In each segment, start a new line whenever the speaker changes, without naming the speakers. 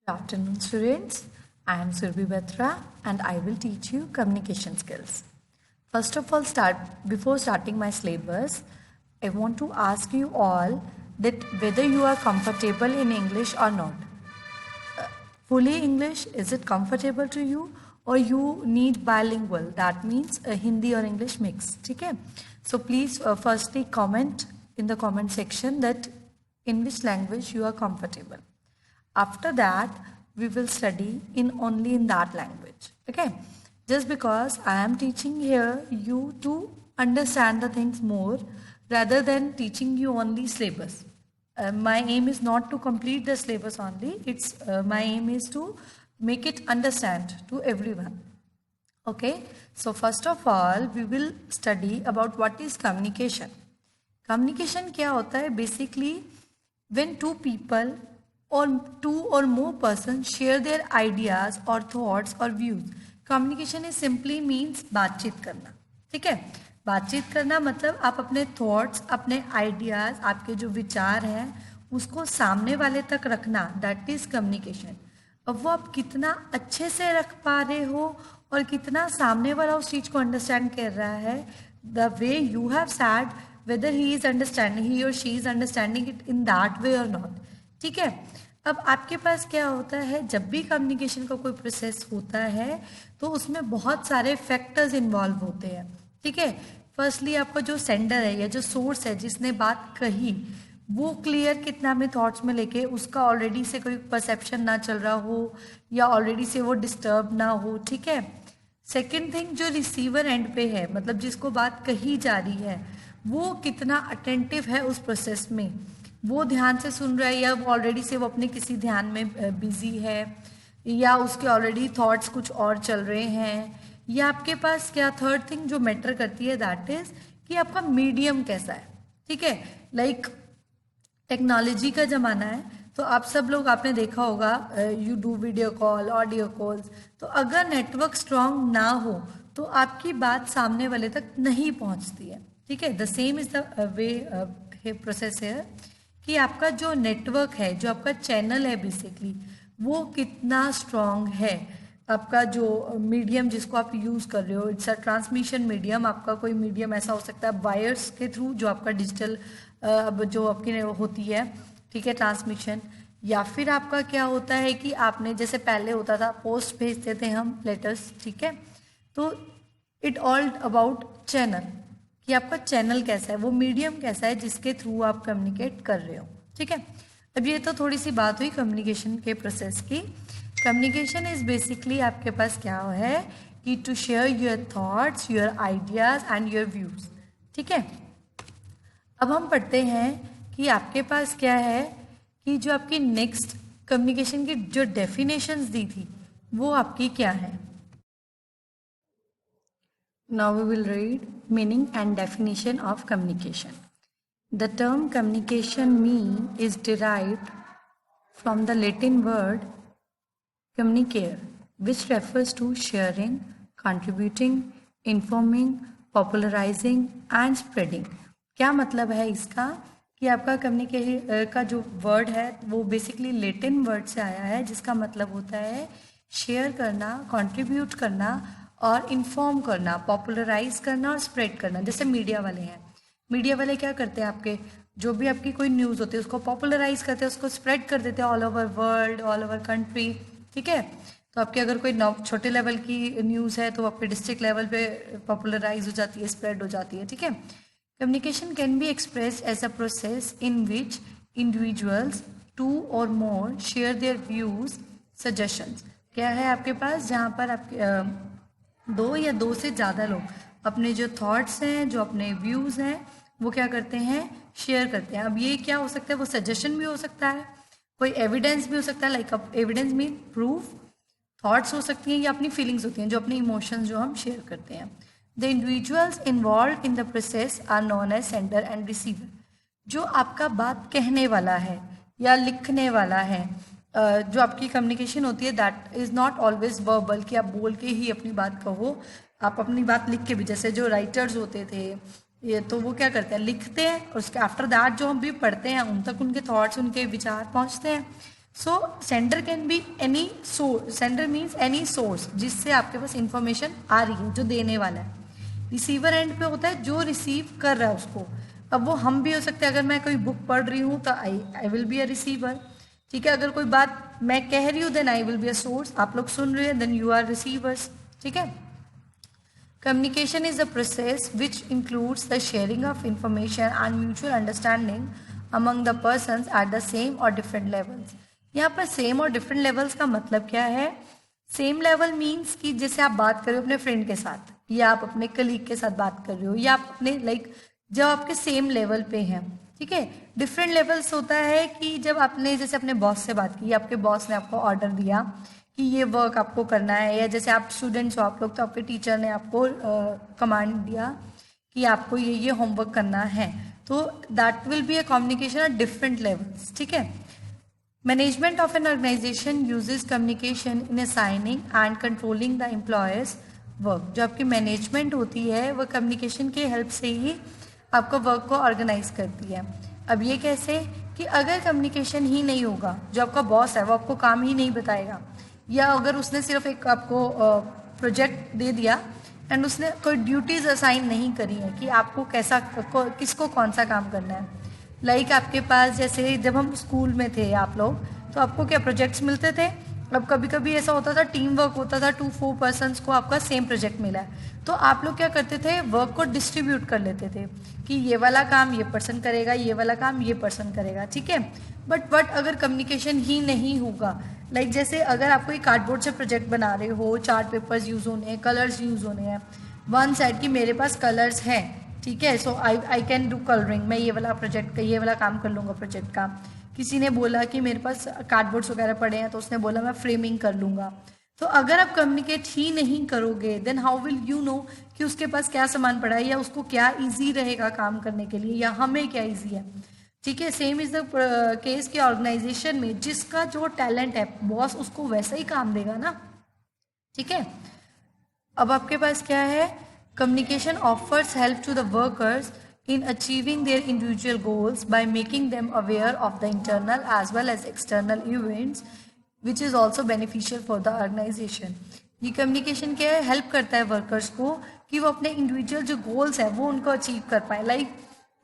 Good afternoon, students. I am Surbhi Batra and I will teach you communication skills. First of all, before starting my syllabus, I want to ask you all that whether you are comfortable in English or not. Fully English, is it comfortable to you or you need bilingual? That means a Hindi or English mix. Okay? So please firstly comment in the comment section that in which language you are comfortable. After that, we will study in only in that language. Okay? Just because I am teaching here you to understand the things more rather than teaching you only syllabus. My aim is not to complete the syllabus only. My aim is to make it understand to everyone. Okay? So first of all, we will study about what is communication. Communication क्या होता है? Basically, when two people or two or more persons share their ideas or thoughts or views. Communication is simply means बातचीत करना. ठीक है? बातचीत करना मतलब आप अपने थॉट्स, अपने आइडियाज, आपके जो विचार हैं उसको सामने वाले तक रखना. That is communication. अब वो आप कितना अच्छे से रख पा रहे हो और कितना सामने वाला उस चीज़ को अंडरस्टैंड कर रहा है, the way you have said, whether he is understanding, he और she is understanding it in that way और नॉट. ठीक है? अब आपके पास क्या होता है, जब भी कम्युनिकेशन का कोई प्रोसेस होता है तो उसमें बहुत सारे फैक्टर्स इन्वॉल्व होते हैं. ठीक है? फर्स्टली आपका जो सेंडर है या जो सोर्स है जिसने बात कही, वो क्लियर कितना में थॉट्स में लेके उसका ऑलरेडी से कोई परसेप्शन ना चल रहा हो या ऑलरेडी से वो डिस्टर्ब ना हो. ठीक है? सेकेंड थिंग, जो रिसीवर एंड पे है, मतलब जिसको बात कही जा रही है, वो कितना अटेंटिव है उस प्रोसेस में, वो ध्यान से सुन रहा है या वो ऑलरेडी से वो अपने किसी ध्यान में बिजी है या उसके ऑलरेडी थॉट्स कुछ और चल रहे हैं. या आपके पास क्या थर्ड थिंग जो मैटर करती है, दैट इज कि आपका मीडियम कैसा है. ठीक है? लाइक टेक्नोलॉजी का ज़माना है तो आप सब लोग आपने देखा होगा, you do video call, audio calls, तो अगर नेटवर्क स्ट्रांग ना हो तो आपकी बात सामने वाले तक नहीं पहुंचती है. ठीक है? The same is the way process है कि आपका जो नेटवर्क है, जो आपका चैनल है बेसिकली, वो कितना स्ट्रांग है. आपका जो मीडियम जिसको आप यूज़ कर रहे हो, इट्स अ ट्रांसमिशन मीडियम. आपका कोई मीडियम ऐसा हो सकता है वायर्स के थ्रू, जो आपका डिजिटल जो आपकी होती है, ठीक है, ट्रांसमिशन. या फिर आपका क्या होता है कि आपने जैसे पहले होता था पोस्ट भेजते थे हम लेटर्स. ठीक है? तो इट ऑल अबाउट चैनल, कि आपका चैनल कैसा है, वो मीडियम कैसा है जिसके थ्रू आप कम्युनिकेट कर रहे हो. ठीक है? अब ये तो थोड़ी सी बात हुई कम्युनिकेशन के प्रोसेस की. कम्युनिकेशन इज बेसिकली आपके पास क्या है कि to share your thoughts, your ideas and your views. ठीक है? अब हम पढ़ते हैं कि आपके पास क्या है कि जो आपकी नेक्स्ट कम्युनिकेशन की जो डेफिनेशंस दी थी वो आपकी क्या है. Now we will read meaning and definition of communication. The term communication is derived from the Latin word communicare, which refers to sharing, contributing, informing, popularizing and spreading. क्या मतलब है इसका कि आपका कम्युनिकेशन का जो वर्ड है वो बेसिकली लेटिन वर्ड से आया है, जिसका मतलब होता है शेयर करना, कंट्रीब्यूट करना और इन्फॉर्म करना, पॉपुलराइज करना और स्प्रेड करना. जैसे मीडिया वाले हैं, मीडिया वाले क्या करते हैं, आपके जो भी आपकी कोई न्यूज़ होती है उसको पॉपुलराइज करते हैं, उसको स्प्रेड कर देते हैं all over world, all over country. ठीक है? तो आपके अगर कोई छोटे लेवल की न्यूज़ है तो आपके डिस्ट्रिक्ट लेवल पे पॉपुलराइज हो जाती है, स्प्रेड हो जाती है. ठीक है? Communication can be expressed as a process in which individuals, two or more, share their views, suggestions. क्या है आपके पास, जहाँ पर आपके दो या दो से ज़्यादा लोग अपने जो थॉट्स हैं, जो अपने व्यूज़ हैं, वो क्या करते हैं, शेयर करते हैं. अब ये क्या हो सकता है, वो सजेशन भी हो सकता है, कोई एविडेंस भी हो सकता है, like evidence mean proof, thoughts हो सकती हैं या अपनी फीलिंग्स होती हैं, जो अपने इमोशंस जो हम शेयर करते हैं. The individuals involved in the process are known as sender and receiver. जो आपका बात कहने वाला है या लिखने वाला है, जो आपकी कम्युनिकेशन होती है, that is not always verbal, कि आप बोल के ही अपनी बात कहो, आप अपनी बात लिख के भी, जैसे जो राइटर्स होते थे ये, तो वो क्या करते हैं, लिखते हैं और उसके आफ्टर दैट जो हम भी पढ़ते हैं उन तक उनके थॉट्स, उनके विचार पहुंचते हैं. So sender can be any source, sender means any source जिससे आपके पास इंफॉर्मेशन आ रही है, जो देने वाला है। रिसीवर एंड पे होता है जो रिसीव कर रहा है उसको। अब वो हम भी हो सकते हैं, अगर मैं कोई बुक पढ़ रही हूँ तो I will be a receiver, ठीक है। अगर कोई बात मैं कह रही हूँ then I will be a source, आप लोग सुन रहे हैं देन यू आर रिसीवर्स, ठीक है। Communication is a process which includes the sharing of information and mutual understanding among the persons at the same or different levels. यहाँ पर same और different levels का मतलब क्या है? सेम लेवल मीन्स कि जैसे आप बात कर रहे हो अपने फ्रेंड के साथ, या आप अपने कलीग के साथ बात कर रहे हो, या आप अपने जब आपके सेम लेवल पे हैं, ठीक है। डिफरेंट लेवल्स होता है कि जब आपने जैसे अपने बॉस से बात की, आपके बॉस ने आपको ऑर्डर दिया कि ये वर्क आपको करना है, या जैसे आप स्टूडेंट्स हो आप लोग, तो आपके टीचर ने आपको कमांड दिया कि आपको ये होमवर्क करना है, तो that will be a communication at different levels, ठीक है। Management of an organization uses communication in assigning and controlling the employers work. जो आपकी मैनेजमेंट होती है वो कम्युनिकेशन की हेल्प से ही आपको वर्क को ऑर्गेनाइज करती है। अब ये कैसे कि अगर कम्युनिकेशन ही नहीं होगा, जो आपका बॉस है वो आपको काम ही नहीं बताएगा, या अगर उसने सिर्फ एक आपको प्रोजेक्ट दे दिया एंड उसने कोई ड्यूटीज़ असाइन नहीं करी है कि आपको किसको कौन सा काम करना है। आपके पास जैसे जब हम स्कूल में थे आप लोग, तो आपको क्या प्रोजेक्ट्स मिलते थे। अब कभी कभी ऐसा होता था टीम वर्क होता था, 2-4 पर्सनस को आपका सेम प्रोजेक्ट मिला है, तो आप लोग क्या करते थे, वर्क को डिस्ट्रीब्यूट कर लेते थे कि ये वाला काम ये पर्सन करेगा, ये वाला काम ये पर्सन करेगा, ठीक है। बट अगर कम्युनिकेशन ही नहीं होगा, जैसे अगर आपको एक कार्डबोर्ड से प्रोजेक्ट बना रहे हो, चार्ट पेपर्स यूज़ होने हैं, कलर्स यूज़ होने हैं, वन साइड की मेरे पास कलर्स हैं, ठीक है, सो आई कैन डू कलरिंग, मैं ये वाला प्रोजेक्ट ये वाला काम कर लूँगा प्रोजेक्ट का। किसी ने बोला कि मेरे पास कार्डबोर्ड्स वगैरह पड़े हैं, तो उसने बोला मैं फ्रेमिंग कर लूँगा। तो अगर आप कम्युनिकेट ही नहीं करोगे then how will you know कि उसके पास क्या सामान पड़ा है, या उसको क्या ईजी रहेगा काम करने के लिए, या हमें क्या ईजी है, ठीक है। सेम इज द केस कि ऑर्गेनाइजेशन में जिसका जो टैलेंट है बॉस उसको वैसा ही काम देगा ना, ठीक है। अब आपके पास क्या है, communication offers help to the workers in achieving their individual goals by making them aware of the internal as well as external events which is also beneficial for the organization. ये कम्युनिकेशन क्या है, help करता है workers को कि वो अपने individual जो गोल्स है वो उनको अचीव कर पाए।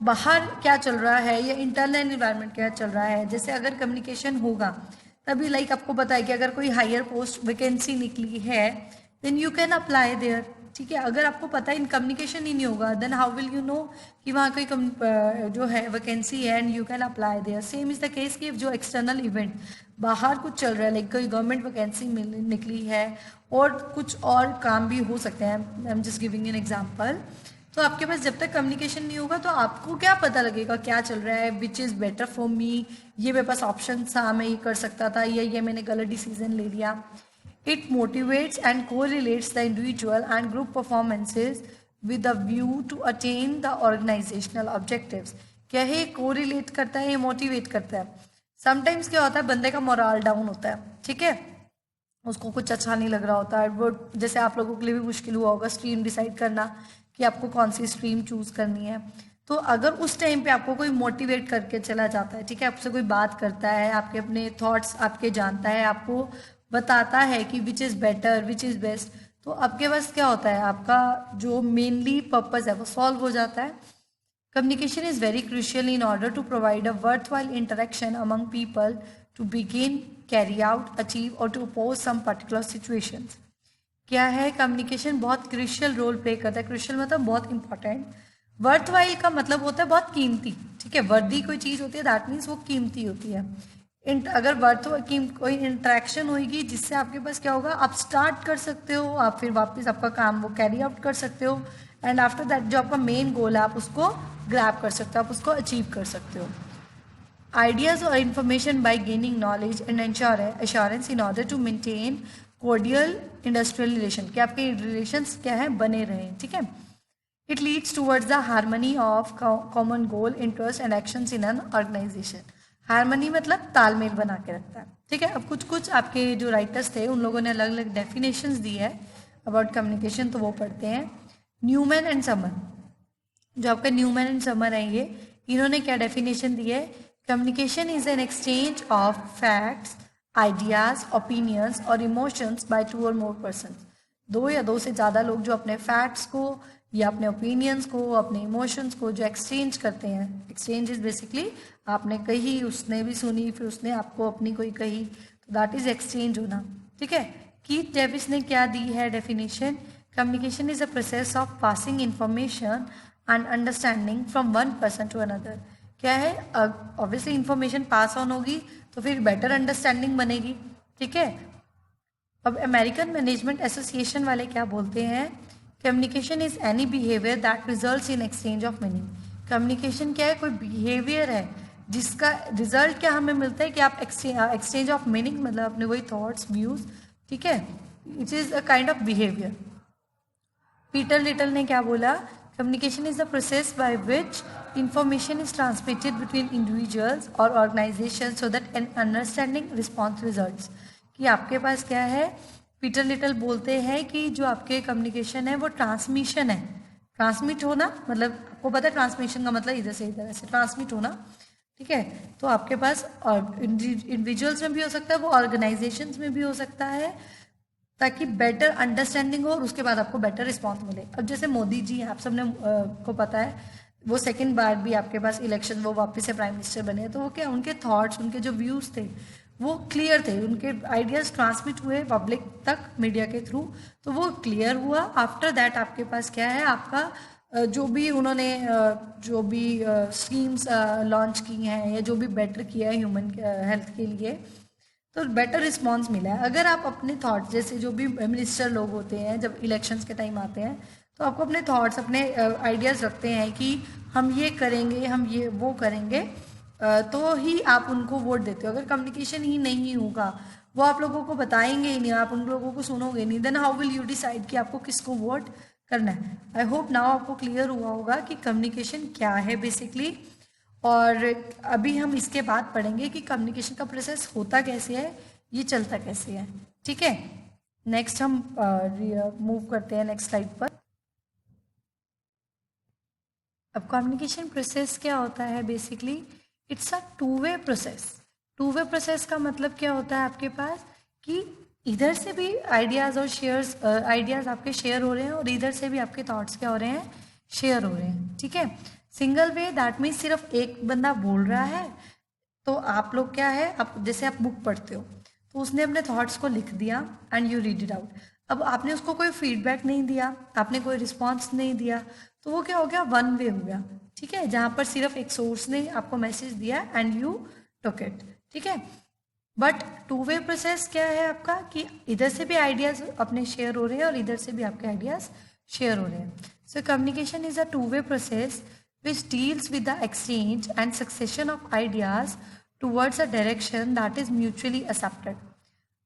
बाहर क्या चल रहा है या इंटरनल एनवायरनमेंट क्या चल रहा है, जैसे अगर कम्युनिकेशन होगा तभी आपको पता है कि अगर कोई हायर पोस्ट वैकेंसी निकली है then you can apply there, ठीक है। अगर आपको पता है इन कम्युनिकेशन ही नहीं होगा then how will you know कि वहाँ कोई जो है वैकेंसी है and you can apply there. Same is the case कि जो एक्सटर्नल इवेंट बाहर कुछ चल रहा है, कोई गवर्नमेंट वैकेंसी निकली है और कुछ और काम भी हो सकते हैं, I am just giving an example. तो आपके पास जब तक कम्युनिकेशन नहीं होगा तो आपको क्या पता लगेगा क्या चल रहा है, which is better for me, ये मेरे पास ऑप्शन था, मैं ये कर सकता था, या ये मैंने गलत डिसीजन ले लिया। It motivates and correlates the individual and group performances with a view to attain the organizational objectives. क्या है, कोरिलेट करता है, मोटिवेट करता है। समटाइम्स क्या होता है, बंदे का मोरल डाउन होता है, ठीक है, उसको कुछ अच्छा नहीं लग रहा होता है, वो जैसे आप लोगों के लिए भी मुश्किल हुआ होगा स्ट्रीम डिसाइड करना कि आपको कौन सी स्ट्रीम चूज करनी है। तो अगर उस टाइम पे आपको कोई मोटिवेट करके चला जाता है, ठीक है, आपसे कोई बात करता है, आपके अपने थॉट्स आपके जानता है, आपको बताता है कि which is better which is best, तो आपके पास क्या होता है, आपका जो मेनली पर्पस है वो सॉल्व हो जाता है। Communication is very crucial in order to provide a worthwhile interaction among people to begin, carry out, achieve और to oppose some particular situations. क्या है, कम्युनिकेशन बहुत क्रूशियल रोल प्ले करता है। क्रूशियल मतलब बहुत इंपॉर्टेंट। वर्थवाइल का मतलब होता है बहुत कीमती, ठीक है, वर्दी कोई चीज़ होती है दैट मीन्स वो कीमती होती है। अगर वर्थ की कोई इंटरेक्शन होगी जिससे आपके पास क्या होगा, आप स्टार्ट कर सकते हो, आप फिर वापस आपका काम वो कैरी आउट कर सकते हो, एंड आफ्टर दैट जो आपका मेन गोल है आप उसको ग्रैब कर सकते हो, आप उसको अचीव कर सकते हो। आइडियाज़ और information by gaining knowledge and assurance in order to maintain cordial industrial relation, कि आपके रिलेशंस क्या है, बने रहें, ठीक है। It leads towards the harmony of common goal, interest and actions in an organization. Harmony मतलब तालमेल बना के रखता है, ठीक है। अब कुछ आपके जो राइटर्स थे उन लोगों ने अलग अलग डेफिनेशंस दी है अबाउट कम्युनिकेशन, तो वो पढ़ते हैं। न्यूमैन एंड समर, जो आपका न्यूमैन एंड समर है ये, इन्होंने क्या डेफिनेशन दी है, Communication is an exchange of facts, ideas, opinions और emotions by two or more persons. दो या दो से ज़्यादा लोग जो अपने फैक्ट्स को या अपने ओपिनियंस को, अपने इमोशंस को जो एक्सचेंज करते हैं. एक्सचेंज इज बेसिकली आपने कही, उसने भी सुनी, फिर उसने आपको अपनी कोई कही, तो दैट इज एक्सचेंज होना. ठीक है. कीथ डेविस ने क्या दी है definition? Communication is a process of passing information and understanding from one person to another. क्या है? ऑब्वियसली इंफॉर्मेशन पास ऑन होगी तो फिर बेटर अंडरस्टैंडिंग बनेगी. ठीक है. अब अमेरिकन मैनेजमेंट एसोसिएशन वाले क्या बोलते हैं? Communication is any behaviour that results in exchange of meaning. Communication क्या है? कोई बिहेवियर है जिसका रिजल्ट क्या हमें मिलता है कि आप एक्सचेंज ऑफ मीनिंग, मतलब अपने वही थॉट्स, व्यूज. ठीक है. It is a kind of behaviour. Peter little ने क्या बोला? Communication is the process by which information is transmitted between individuals or organizations so that an understanding response results. कि आपके पास क्या है? पीटर लिटल बोलते हैं कि जो आपके कम्युनिकेशन है वो ट्रांसमिशन है. ट्रांसमिट होना मतलब आपको पता है ट्रांसमिशन का मतलब इधर से इधर ऐसे ट्रांसमिट होना. ठीक है. तो आपके पास इंडिविजुअल्स में भी हो सकता है, वो ऑर्गेनाइजेशंस में भी हो सकता है, ताकि बेटर अंडरस्टैंडिंग हो और उसके बाद आपको बेटर रिस्पॉन्स मिले. अब जैसे मोदी जी आप सबने को पता है वो सेकंड बार भी आपके पास इलेक्शन वो वापस से प्राइम मिनिस्टर बने, तो वो क्या उनके थॉट्स, उनके जो व्यूज़ थे वो क्लियर थे, उनके आइडियाज़ ट्रांसमिट हुए पब्लिक तक मीडिया के थ्रू, तो वो क्लियर हुआ. आफ्टर दैट आपके पास क्या है? आपका जो भी उन्होंने जो भी स्कीम्स लॉन्च की हैं या जो भी बेटर किया है ह्यूमन हेल्थ के लिए, तो बेटर रिस्पॉन्स मिला है. अगर आप अपने थॉट्स, जैसे जो भी मिनिस्टर लोग होते हैं जब इलेक्शंस के टाइम आते हैं, तो आपको अपने थॉट्स, अपने आइडियाज़ रखते हैं कि हम ये करेंगे, हम ये वो करेंगे, तो ही आप उनको वोट देते हो. अगर कम्युनिकेशन ही नहीं होगा, वो आप लोगों को बताएंगे ही नहीं, आप उन लोगों को सुनोगे नहीं, then how will you decide कि आपको किसको वोट करना है. आई होप नाउ आपको क्लियर हुआ होगा कि कम्युनिकेशन क्या है बेसिकली. और अभी हम इसके बाद पढ़ेंगे कि कम्युनिकेशन का प्रोसेस होता कैसे है, ये चलता कैसे है. ठीक है. नेक्स्ट हम मूव करते हैं नेक्स्ट स्लाइड पर. अब कम्युनिकेशन प्रोसेस क्या होता है basically? It's a two way process. Two way process का मतलब क्या होता है आपके पास कि इधर से भी आइडियाज़ और शेयर्स, आइडियाज़ आपके शेयर हो रहे हैं और इधर से भी आपके थॉट्स क्या हो रहे हैं? शेयर हो रहे हैं. ठीक है. सिंगल वे दैट मीन्स सिर्फ एक बंदा बोल रहा है, तो आप लोग क्या है, आप जैसे आप बुक पढ़ते हो तो उसने अपने थॉट्स को लिख दिया and you read it out. अब आपने उसको कोई फीडबैक नहीं दिया, आपने कोई रिस्पॉन्स नहीं दिया, तो वो क्या हो गया? वन वे हो गया. ठीक है. जहाँ पर सिर्फ एक सोर्स ने आपको मैसेज दिया एंड यू टुक इट. ठीक है. बट टू वे प्रोसेस क्या है आपका कि इधर से भी आइडियाज अपने शेयर हो रहे हैं और इधर से भी आपके आइडियाज शेयर हो रहे हैं. So communication is a two way process which deals with the exchange and succession of ideas towards a direction that is mutually accepted.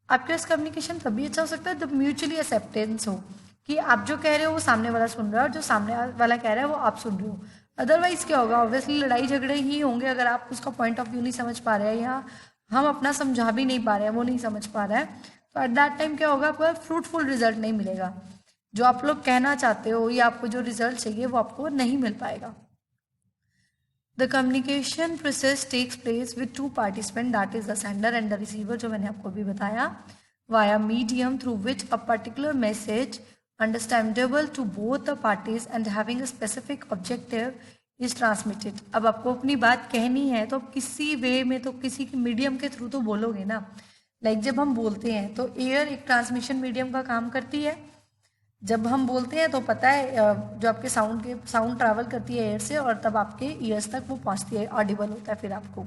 आपके पास कम्युनिकेशन तभी अच्छा हो सकता है जब म्यूचुअली एक्सेप्टेंस हो, कि आप जो कह रहे हो वो सामने वाला सुन रहा है और जो सामने वाला कह रहा है वो आप सुन रहे हो. अदरवाइज क्या होगा? ऑब्वियसली लड़ाई झगड़े ही होंगे अगर आप उसका पॉइंट ऑफ व्यू नहीं समझ पा रहे हैं या हम अपना समझा भी नहीं पा रहे हैं, वो नहीं समझ पा रहा है, तो एट दैट टाइम क्या होगा? आपको फ्रूटफुल रिजल्ट नहीं मिलेगा. जो आप लोग कहना चाहते हो या आपको जो रिजल्ट चाहिए वो आपको नहीं मिल पाएगा. The communication process takes place with two participants, that is the sender and the receiver, जो मैंने आपको भी बताया, via medium through which a particular message understandable to both the parties and having a specific objective is transmitted. अब आपको अपनी बात कहनी है तो किसी वे में तो किसी मीडियम के थ्रू तो बोलोगे ना. लाइक जब हम बोलते हैं तो एयर एक ट्रांसमिशन मीडियम का काम करती है. जब हम बोलते हैं तो पता है जो आपके साउंड ट्रैवल करती है एयर से और तब आपके ईयर्स तक वो पहुंचती है, ऑडिबल होता है फिर आपको.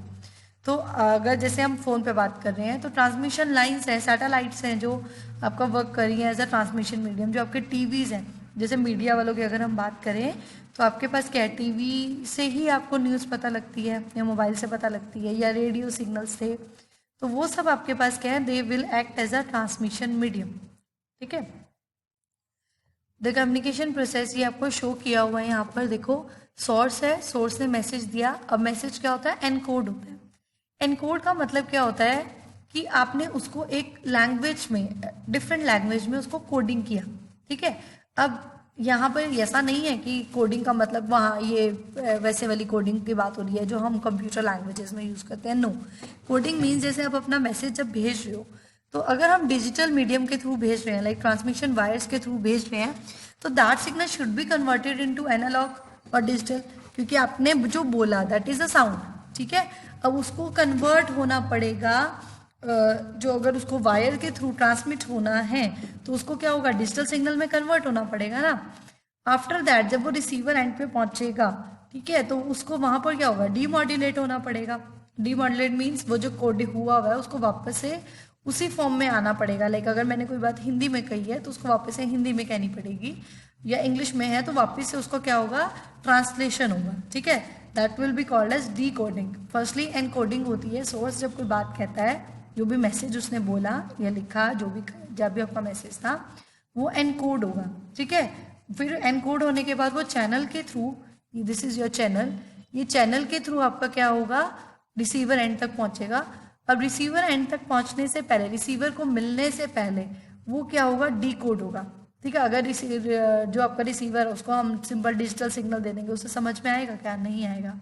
तो अगर जैसे हम फ़ोन पे बात कर रहे हैं तो ट्रांसमिशन लाइंस हैं, सैटेलाइट्स हैं जो आपका वर्क कर रही हैं एज अ ट्रांसमिशन मीडियम. जो आपके टीवीज़ हैं, जैसे मीडिया वालों की अगर हम बात करें तो आपके पास क्या है? टीवी से ही आपको न्यूज़ पता लगती है या मोबाइल से पता लगती है या रेडियो सिग्नल्स थे, तो वो सब आपके पास क्या है? They will act as a transmission medium. ठीक है. द कम्युनिकेशन प्रोसेस ये आपको शो किया हुआ है यहाँ पर देखो. सोर्स है, सोर्स ने मैसेज दिया. अब मैसेज क्या होता है? एनकोड होता है. एनकोड का मतलब क्या होता है कि आपने उसको एक लैंग्वेज में, डिफरेंट लैंग्वेज में उसको कोडिंग किया. ठीक है. अब यहाँ पर ऐसा नहीं है कि कोडिंग का मतलब वहाँ ये वैसे वाली कोडिंग की बात हो रही है जो हम कंप्यूटर लैंग्वेजेस में यूज़ करते हैं। नो, कोडिंग मीन्स जैसे आप अपना मैसेज जब भेज रहे हो, तो अगर हम डिजिटल मीडियम के थ्रू भेज रहे हैं, लाइक ट्रांसमिशन वायर्स के थ्रू भेज रहे हैं, तो that signal should be converted into analog और डिजिटल, क्योंकि आपने जो बोला दैट इज़ अ साउंड, ठीक है। अब उसको कन्वर्ट होना पड़ेगा, जो अगर उसको वायर के थ्रू ट्रांसमिट होना है तो उसको क्या होगा, डिजिटल सिग्नल में कन्वर्ट होना पड़ेगा ना। आफ्टर दैट जब वो रिसीवर एंड पे पहुंचेगा, ठीक है, तो उसको वहां पर क्या होगा, डीमॉड्यूलेट होना पड़ेगा। डीमॉड्यूलेट मीन्स वो जो कोड हुआ हुआ है उसको वापस से उसी फॉर्म में आना पड़ेगा। लाइक अगर मैंने कोई बात हिंदी में कही है तो उसको वापस से हिंदी में कहनी पड़ेगी, या इंग्लिश में है तो वापस से उसको क्या होगा, ट्रांसलेशन होगा, ठीक है। That will be called as decoding. Firstly encoding होती है, सोर्स जब कोई बात कहता है, जो भी मैसेज उसने बोला या लिखा, जो भी जब भी आपका मैसेज था वो एनकोड होगा, ठीक है। फिर एनकोड होने के बाद वो चैनल के through, this is your channel, ये चैनल के थ्रू आपका क्या होगा, रिसीवर एंड तक पहुंचेगा। अब रिसीवर एंड तक पहुंचने से पहले, रिसीवर को मिलने से पहले वो क्या होगा, डी कोड होगा, ठीक है। अगर जो आपका रिसीवर है उसको हम सिंपल डिजिटल सिग्नल दे देंगे, उसे समझ में आएगा क्या, नहीं आएगा।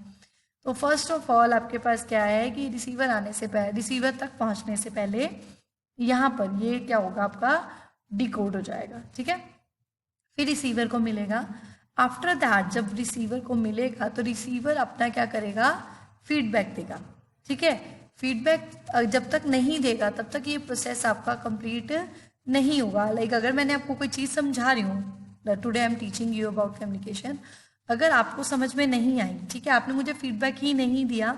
तो फर्स्ट ऑफ ऑल आपके पास क्या है कि रिसीवर आने से पहले, रिसीवर तक पहुंचने से पहले यहाँ पर ये क्या होगा, आपका डिकोड हो जाएगा, ठीक है। फिर रिसीवर को मिलेगा। आफ्टर दैट जब रिसीवर को मिलेगा तो रिसीवर अपना क्या करेगा, फीडबैक देगा, ठीक है। फीडबैक जब तक नहीं देगा तब तक ये प्रोसेस आपका कंप्लीट नहीं होगा। लाइक अगर मैंने आपको कोई चीज़ समझा रही हूँ, today I am teaching you about communication, अगर आपको समझ में नहीं आई, ठीक है, आपने मुझे फीडबैक ही नहीं दिया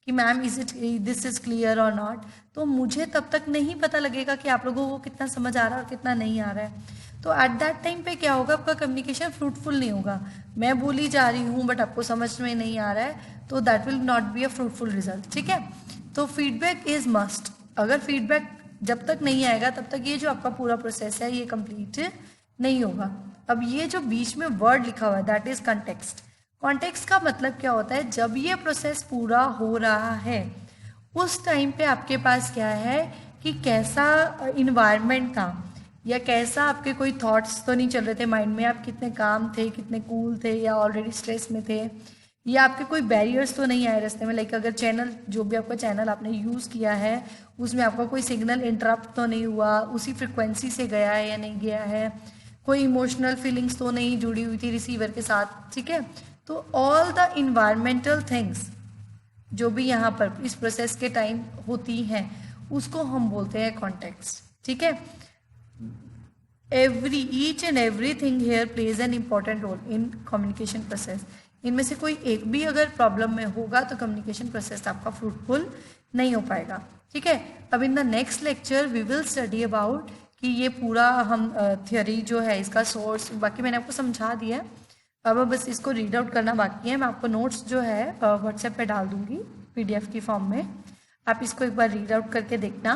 कि ma'am is it this is clear और नॉट, तो मुझे तब तक नहीं पता लगेगा कि आप लोगों को कितना समझ आ रहा है और कितना नहीं आ रहा है। तो एट दैट टाइम पे क्या होगा, आपका कम्युनिकेशन फ्रूटफुल नहीं होगा। मैं बोली जा रही हूँ बट आपको समझ में नहीं आ रहा है, तो that will not be a fruitful result, ठीक है। तो फीडबैक इज मस्ट। अगर फीडबैक जब तक नहीं आएगा तब तक ये जो आपका पूरा प्रोसेस है ये कंप्लीट नहीं होगा। अब ये जो बीच में वर्ड लिखा हुआ है दैट इज कॉन्टेक्स्ट। कॉन्टेक्स्ट का मतलब क्या होता है, जब ये प्रोसेस पूरा हो रहा है उस टाइम पे आपके पास क्या है कि कैसा इन्वायरमेंट था, या कैसा आपके कोई थॉट्स तो नहीं चल रहे थे माइंड में, आप कितने काम थे, कितने कूल थे, या ऑलरेडी स्ट्रेस में थे, या आपके कोई बैरियर्स तो नहीं आए रास्ते में। लाइक अगर चैनल, जो भी आपका चैनल आपने यूज़ किया है उसमें आपका कोई सिग्नल इंटरप्ट तो नहीं हुआ, उसी फ्रिक्वेंसी से गया है या नहीं गया है, कोई इमोशनल फीलिंग्स तो नहीं जुड़ी हुई थी रिसीवर के साथ, ठीक है। तो ऑल द इन्वायरमेंटल थिंग्स जो भी यहाँ पर इस प्रोसेस के टाइम होती हैं उसको हम बोलते हैं कॉन्टेक्स्ट, ठीक है। each and everything here plays an important role in communication process। इनमें से कोई एक भी अगर प्रॉब्लम में होगा तो कम्युनिकेशन प्रोसेस आपका फ्रूटफुल नहीं हो पाएगा, ठीक है। अब in the next lecture we will study about कि ये पूरा हम थियोरी जो है इसका सोर्स, बाकी मैंने आपको समझा दिया है, अब बस इसको रीड आउट करना बाकी है। मैं आपको नोट्स जो है व्हाट्सएप पे डाल दूंगी PDF की फॉर्म में, आप इसको एक बार रीड आउट करके देखना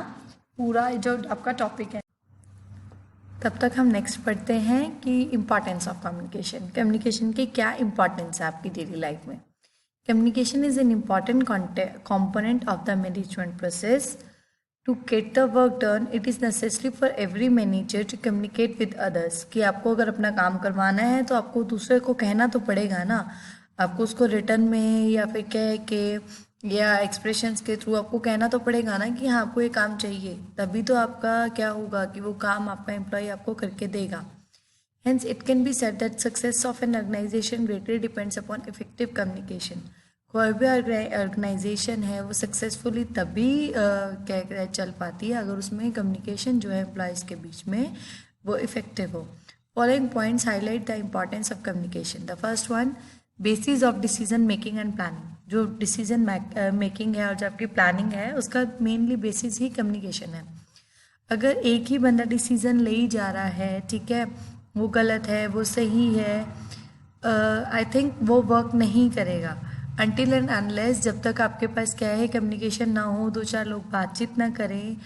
पूरा जो आपका टॉपिक है। तब तक हम नेक्स्ट पढ़ते हैं कि इम्पॉर्टेंस ऑफ कम्युनिकेशन। कम्युनिकेशन की क्या इम्पॉर्टेंस है आपकी डेली लाइफ में। Communication is an important component of the management process. To get the work done, it is necessary for every manager to communicate with others। कि आपको अगर अपना काम करवाना है तो आपको दूसरे को कहना तो पड़ेगा ना, आपको उसको रिटर्न में या फिर कह के या एक्सप्रेशंस के थ्रू आपको कहना तो पड़ेगा ना कि हाँ आपको ये काम चाहिए, तभी तो आपका क्या होगा कि वो काम आपका एम्प्लॉय आपको करके देगा। Hence, it can be said that success of an organization greatly depends upon effective communication। कोई भी ऑर्गेनाइजेशन है वो सक्सेसफुली तभी क्या चल पाती है अगर उसमें कम्युनिकेशन जो है एम्प्लॉयज़ के बीच में वो इफेक्टिव हो। Following points highlight the importance of communication. The first one, basis of decision making and planning. जो डिसीजन मेकिंग है और जो आपकी प्लानिंग है उसका मेनली बेसिस ही कम्युनिकेशन है। अगर एक ही बंदा डिसीजन ले ही जा रहा है, ठीक है, वो गलत है वो सही है, आई थिंक वो वर्क नहीं करेगा। अनटिल एंड अनलेस जब तक आपके पास क्या है कम्युनिकेशन ना हो, दो चार लोग बातचीत ना करें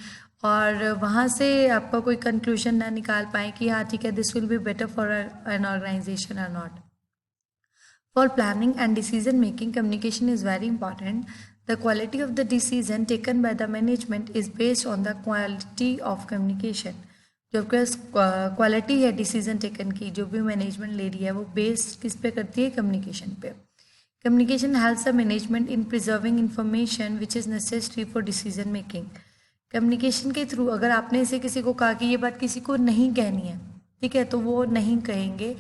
और वहाँ से आपका कोई कंक्लूजन ना निकाल पाए कि हाँ ठीक है this will be better for an organization or not. For planning and decision making, communication is very important. The quality of the decision taken by the management is based on the quality of communication। जो आपके पास quality है decision taken की, जो भी management ले रही है, वो बेस्ड किस पे करती है? कम्युनिकेशन पे। Communication helps the management in preserving information which is necessary for decision making. Communication के थ्रू अगर आपने इसे किसी को कहा कि ये बात किसी को नहीं कहनी है, ठीक है, तो वो नहीं कहेंगे।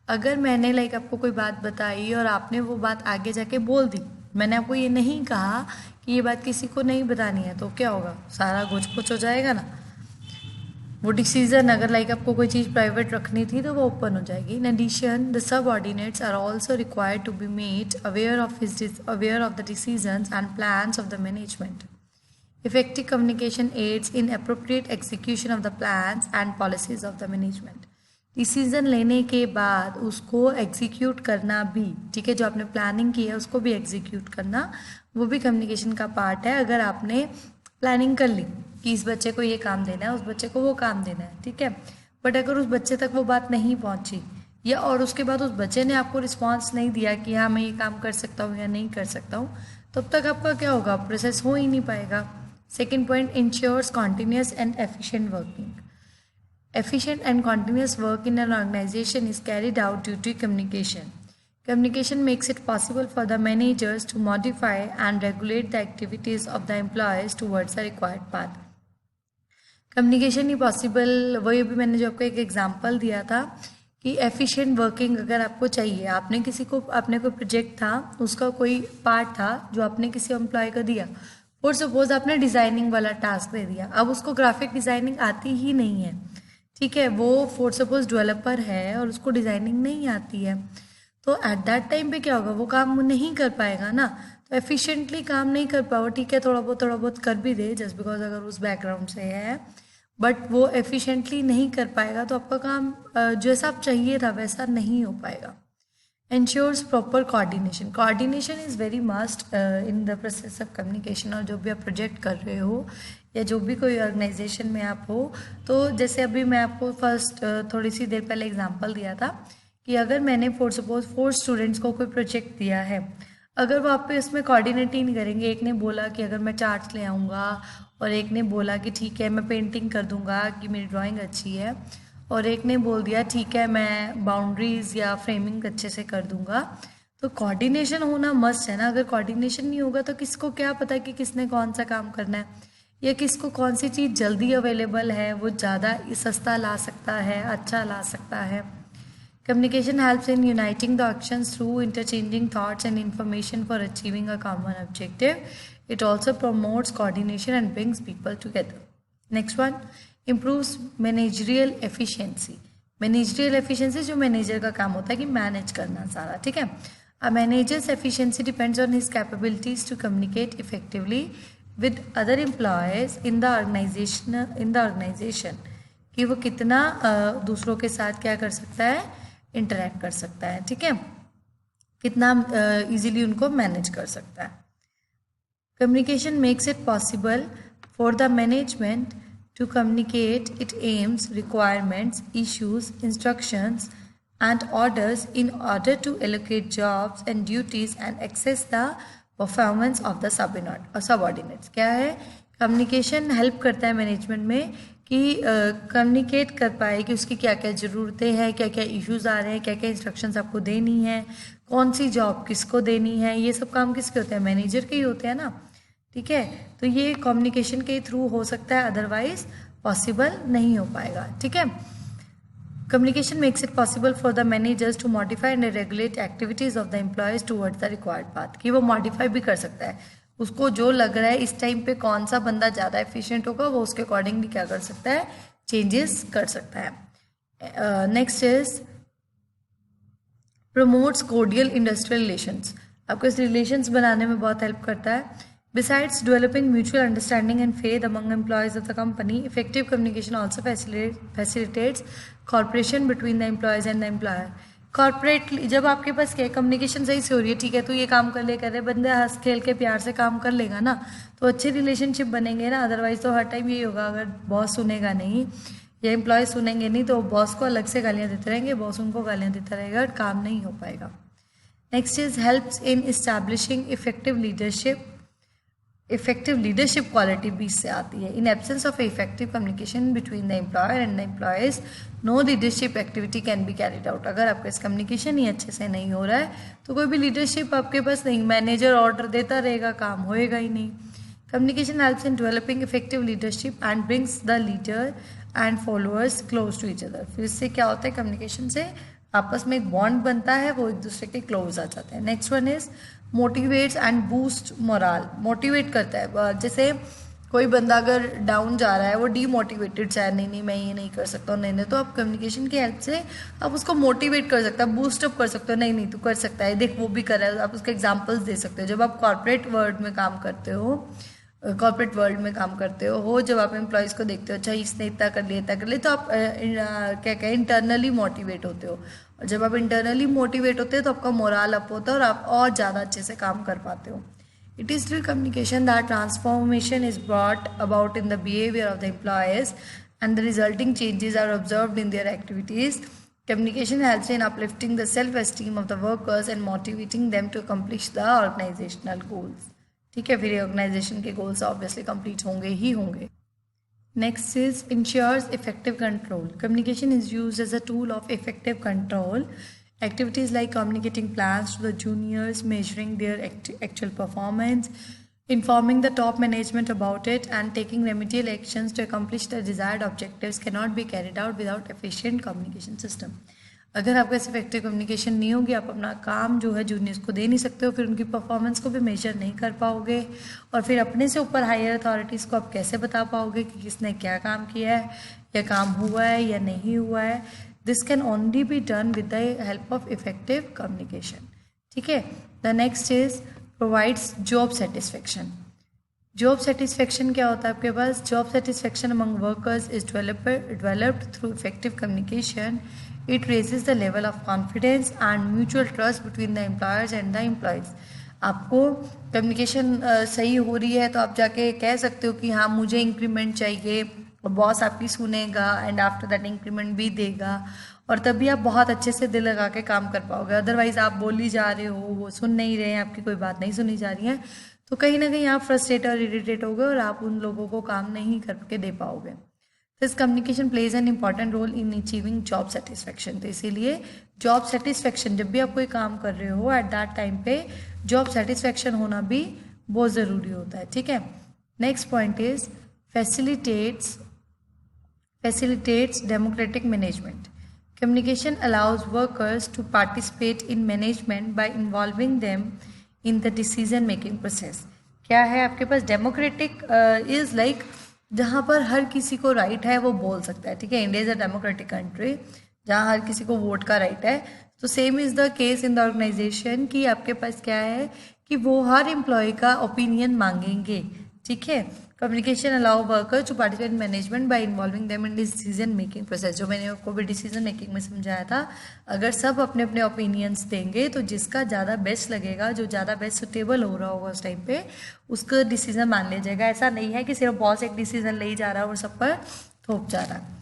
अगर मैंने आपको कोई बात बताई और आपने वो बात आगे जाके बोल दी, मैंने आपको ये नहीं कहा कि ये बात किसी को नहीं बतानी है, तो क्या होगा? सारा घोच पोच हो जाएगा ना। वो डिसीजन अगर आपको कोई चीज़ प्राइवेट रखनी थी तो वो ओपन हो जाएगी। In addition the subordinates are also required to be made aware of the decisions and plans of the management. Effective communication aids in appropriate execution of the plans and policies of the management. Decision लेने के बाद उसको execute करना भी, ठीक है, जो आपने प्लानिंग की है उसको भी एग्जीक्यूट करना, वो भी कम्युनिकेशन का पार्ट है। अगर आपने प्लानिंग कर ली कि इस बच्चे को ये काम देना है, उस बच्चे को वो काम देना है, ठीक है, बट अगर उस बच्चे तक वो बात नहीं पहुंची या और उसके बाद उस बच्चे ने आपको रिस्पॉन्स नहीं दिया कि हाँ मैं ये काम कर सकता हूँ या नहीं कर सकता हूँ, तब तक आपका क्या होगा? प्रोसेस हो ही नहीं पाएगा। Second point, ensures continuous and efficient working. Efficient and continuous work in an organization is carried out due to communication. Communication makes it possible for the managers to modify and regulate the activities of the employees towards the required path. Communication he possible, वही अभी मैंने जो आपको एक example दिया था कि efficient working अगर आपको चाहिए, आपने कोई प्रोजेक्ट था, उसका कोई पार्ट था जो आपने किसी एम्प्लॉय को दिया, और सपोज आपने डिज़ाइनिंग वाला टास्क दे दिया, अब उसको ग्राफिक डिज़ाइनिंग आती ही नहीं है, ठीक है, वो फॉर सपोज डेवलपर है और उसको डिज़ाइनिंग नहीं आती है, तो एट दैट टाइम पे क्या होगा? वो काम नहीं कर पाएगा ना, तो एफिशिएंटली काम नहीं कर पाओ, ठीक है, थोड़ा बहुत कर भी दे जस्ट बिकॉज अगर उस बैकग्राउंड से है, बट वो एफिशिएंटली नहीं कर पाएगा तो आपका काम जैसा आप चाहिए था वैसा नहीं हो पाएगा। ensures proper coordination. Coordination is very must in the process of communication। और जो भी आप प्रोजेक्ट कर रहे हो या जो भी कोई ऑर्गेनाइजेशन में आप हो, तो जैसे अभी मैं आपको फर्स्ट थोड़ी सी देर पहले एग्जांपल दिया था कि अगर मैंने फॉर सपोज 4 स्टूडेंट्स को कोई प्रोजेक्ट दिया है, अगर वो आप इसमें कोऑर्डिनेट ही नहीं करेंगे, एक ने बोला कि अगर मैं चार्ट्स ले आऊँगा और एक ने बोला कि ठीक है मैं पेंटिंग कर दूँगा कि मेरी ड्राइंग अच्छी है, और एक ने बोल दिया ठीक है मैं बाउंड्रीज या फ्रेमिंग अच्छे से कर दूंगा, तो कोऑर्डिनेशन होना मस्ट है ना। अगर कोऑर्डिनेशन नहीं होगा तो किसको क्या पता कि किसने कौन सा काम करना है या किसको कौन सी चीज़ जल्दी अवेलेबल है, वो ज़्यादा सस्ता ला सकता है, अच्छा ला सकता है। Communication helps in uniting the actions through interchanging thoughts and information for achieving a common objective. It also promotes coordination and brings people together. Next one, improves managerial efficiency। Managerial efficiency जो manager का काम होता है कि manage करना सारा, ठीक है। A manager's efficiency depends on his capabilities to communicate effectively with other employees in the organisation, कि वो कितना दूसरों के साथ क्या कर सकता है? इंटरेक्ट कर सकता है, ठीक है, कितना इजीली उनको मैनेज कर सकता है। Communication makes it possible for the management to communicate its aims, requirements, issues, instructions, and orders in order to allocate jobs and duties and access the performance of the subordinates। क्या है? Communication help करता है management में कि communicate कर पाए कि उसकी क्या क्या ज़रूरतें हैं, क्या क्या इश्यूज आ रहे हैं, क्या क्या इंस्ट्रक्शंस आपको देनी है, कौन सी जॉब किसको देनी है, ये सब काम किसके होते हैं? मैनेजर के ही होते हैं ना, ठीक है। तो ये कम्युनिकेशन के थ्रू हो सकता है, अदरवाइज पॉसिबल नहीं हो पाएगा, ठीक है। Communication makes it possible for the managers to modify and regulate activities of the employees towards the required path, कि वो मॉडिफाई भी कर सकता है, उसको जो लग रहा है इस टाइम पे कौन सा बंदा ज़्यादा एफिशिएंट होगा वो उसके अकॉर्डिंगली क्या कर सकता है? चेंजेस कर सकता है। Next is promotes cordial industrial relations. आपको इस रिलेशंस बनाने में बहुत हेल्प करता है। Besides developing mutual understanding and faith among employees of the company, effective communication also facilitates cooperation between the employees and the employer। कॉर्पोरेटली जब आपके पास क्या कम्युनिकेशन सही से हो रही है, ठीक है, तो ये काम कर रहे बंदे हंस खेल के प्यार से काम कर लेगा ना, तो अच्छे रिलेशनशिप बनेंगे ना। अदरवाइज तो हर टाइम यही होगा, अगर बॉस सुनेगा नहीं या एम्प्लॉय सुनेंगे नहीं तो बॉस को अलग से गालियाँ देते रहेंगे, बॉस उनको गालियाँ देता रहेगा, काम नहीं हो पाएगा। Next is helps in establishing effective leadership. Effective leadership quality भी इससे आती है। In absence of effective communication between the employer and the employees no leadership activity can be carried out. अगर आपका इस कम्युनिकेशन ही अच्छे से नहीं हो रहा है तो कोई भी लीडरशिप आपके पास नहीं, मैनेजर ऑर्डर देता रहेगा, काम होएगा ही नहीं। Communication helps in developing effective leadership and brings the leader and followers close to each other. फिर इससे क्या होता है, कम्युनिकेशन से आपस में एक बॉन्ड बनता है, वो एक दूसरे के क्लोज आ जाते हैं। Next one is motivates and boost morale. Motivate करता है, जैसे कोई बंदा अगर डाउन जा रहा है, वो डीमोटिवेटेड चाहे नहीं मैं ये नहीं कर सकता हूँ, नहीं तो आप कम्युनिकेशन की हेल्प से आप उसको मोटिवेट कर सकते हो, बूस्टअप कर सकते हो, नहीं तू कर सकता है, देख वो भी कर रहा है, आप उसके एग्जाम्पल्स दे सकते हो। जब आप कॉर्पोरेट वर्ल्ड में काम करते हो, जब आप एम्प्लॉयज़ को देखते हो, अच्छा इसने इतना कर लिया, तो आप क्या कहें इंटरनली मोटिवेट होते हो। और जब आप इंटरनली मोटिवेट होते हो तो आपका मोरल अप होता है और आप और ज़्यादा अच्छे से काम कर पाते हो। It is through communication that transformation is brought about in the behaviour of the employees and the resulting changes are observed in their activities. Communication helps in uplifting the self-esteem of the workers and motivating them to accomplish the organizational goals. ठीक है, फिर organisation के goals obviously complete होंगे ही होंगे। Next is ensures effective control. Communication is used as a tool of effective control. Activities like communicating plans to the juniors, measuring their actual performance, informing the top management about it, and taking remedial actions to accomplish the desired objectives cannot be carried out without efficient communication system. अगर आपका effective communication नहीं होगी, आप अपना काम जो है juniors को दे नहीं सकते हो, फिर उनकी परफॉर्मेंस को भी मेजर नहीं कर पाओगे, और फिर अपने से ऊपर हायर अथॉरिटीज़ को आप कैसे बता पाओगे कि किसने क्या काम किया है, या काम हुआ है या नहीं हुआ है। This can only be done with the help of effective communication. ठीक है, the next is provides job satisfaction. Job satisfaction क्या होता है आपके पास? Job satisfaction among workers is developed through effective communication. It raises the level of confidence and mutual trust between the employers and the employees. आपको communication सही हो रही है तो आप जाके कह सकते हो कि हाँ मुझे इंक्रीमेंट चाहिए, और बॉस आपकी सुनेगा एंड आफ्टर दैट इंक्रीमेंट भी देगा, और तभी आप बहुत अच्छे से दिल लगा के काम कर पाओगे। अदरवाइज आप बोली जा रहे हो, वो सुन नहीं रहे हैं, आपकी कोई बात नहीं सुनी जा रही है, तो कहीं ना कहीं आप फ्रस्ट्रेट और इरिटेट होगे और आप उन लोगों को काम नहीं करके दे पाओगे। This communication plays an important role in achieving job satisfaction. तो इसीलिए जॉब सेटिस्फेक्शन, जब भी आप कोई काम कर रहे हो एट दैट टाइम पे जॉब सेटिस्फेक्शन होना भी बहुत ज़रूरी होता है। ठीक है, next point is facilitates democratic management. Communication allows workers to participate in management by involving them in the decision making process. क्या है आपके पास? डेमोक्रेटिक इज लाइक जहाँ पर हर किसी को राइट है वो बोल सकता है। ठीक है, India is a democratic country जहाँ हर किसी को वोट का राइट है। तो same is the case in the organisation कि आपके पास क्या है कि वो हर एम्प्लॉय का ओपिनियन मांगेंगे। ठीक है, communication allow worker to participate in management by involving them in decision making process. जो मैंने आपको भी डिसीजन मेकिंग में समझाया था, अगर सब अपने अपने ओपिनियंस देंगे तो जिसका ज़्यादा बेस्ट लगेगा, जो ज़्यादा बेस्ट सुटेबल हो रहा होगा उस टाइम पे, उसका डिसीजन मान लिया जाएगा। ऐसा नहीं है कि सिर्फ बॉस एक डिसीजन ले ही जा रहा है और सब पर थोप जा रहा है।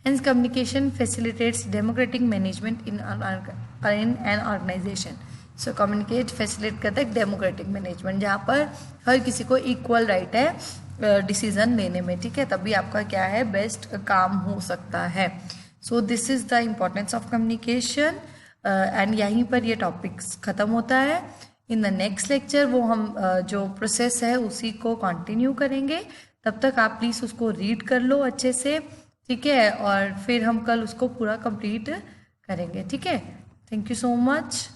Hence communication facilitates democratic management in an organisation. So communicate facilitate करता है डेमोक्रेटिक मैनेजमेंट, जहाँ पर हर किसी को इक्वल राइट है डिसीजन लेने में। ठीक है, तभी आपका क्या है, बेस्ट काम हो सकता है। So this is the importance of communication and यहीं पर ये टॉपिक्स ख़त्म होता है। इन द नेक्स्ट लेक्चर वो हम जो प्रोसेस है उसी को कंटिन्यू करेंगे। तब तक आप प्लीज़ उसको रीड कर लो अच्छे से। ठीक है, और फिर हम कल उसको पूरा कंप्लीट करेंगे। ठीक है, थैंक यू सो मच।